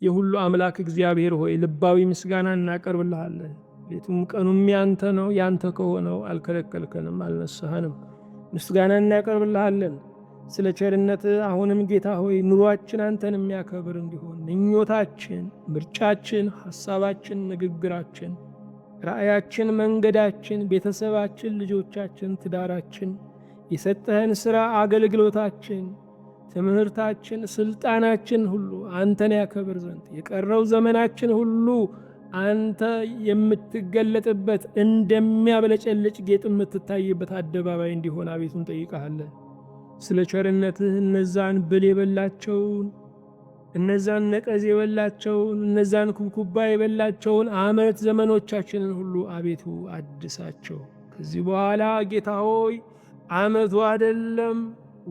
የሁሉ አምላክ እግዚአብሔር ሆይ ልባዊ ምስጋና እናቀርብልሃለን። ሌቱም ቀኑም ያንተ ነው። ያንተ ከሆነው አልከለከልከንም፣ አልነሳህንም። ምስጋና እናቀርብልሃለን ስለ ቸርነት። አሁንም ጌታ ሆይ ኑሯችን አንተን የሚያከብር እንዲሆን ምኞታችን፣ ምርጫችን፣ ሐሳባችን፣ ንግግራችን፣ ራእያችን፣ መንገዳችን፣ ቤተሰባችን፣ ልጆቻችን፣ ትዳራችን፣ የሰጠህን ሥራ፣ አገልግሎታችን፣ ትምህርታችን፣ ስልጣናችን ሁሉ አንተን ያከብር ዘንድ የቀረው ዘመናችን ሁሉ አንተ የምትገለጥበት እንደሚያበለጨልጭ ጌጥ የምትታይበት አደባባይ እንዲሆን አቤቱ እንጠይቅሃለን። ስለ ቸርነትህ እነዛን ብል የበላቸውን፣ እነዛን ነቀዝ የበላቸውን፣ እነዛን ኩብኩባ የበላቸውን ዓመት ዘመኖቻችንን ሁሉ አቤቱ አድሳቸው። ከዚህ በኋላ ጌታ ሆይ ዓመቱ አይደለም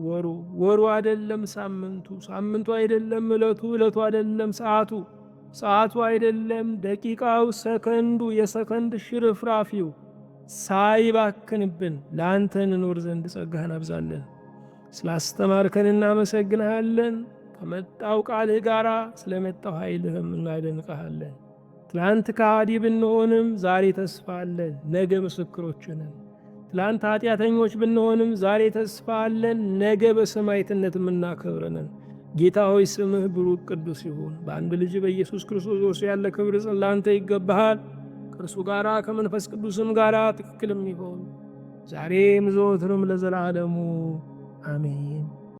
ወሩ፣ ወሩ አይደለም ሳምንቱ፣ ሳምንቱ አይደለም ዕለቱ፣ ዕለቱ አይደለም ሰዓቱ፣ ሰዓቱ አይደለም ደቂቃው፣ ሰከንዱ፣ የሰከንድ ሽርፍራፊው ሳይባክንብን ለአንተ እንኖር ዘንድ ጸጋህን አብዛለን። ስላስተማርከን እናመሰግንሃለን። ከመጣው ቃልህ ጋር ስለመጣው ኃይልህም እናደንቀሃለን። ትላንት ከሃዲ ብንሆንም ዛሬ ተስፋ አለን፣ ነገ ምስክሮች ነን። ትላንት ኃጢአተኞች ብንሆንም ዛሬ ተስፋ አለን፣ ነገ በሰማዕትነት የምናከብረንን። ጌታ ሆይ ስምህ ብሩክ ቅዱስ ይሁን። በአንድ ልጅ በኢየሱስ ክርስቶስ ያለ ክብር ላንተ ይገባሃል። ከእርሱ ጋር ከመንፈስ ቅዱስም ጋር ትክክልም ይሆን ዛሬም ዘወትርም ለዘላለሙ አሜን።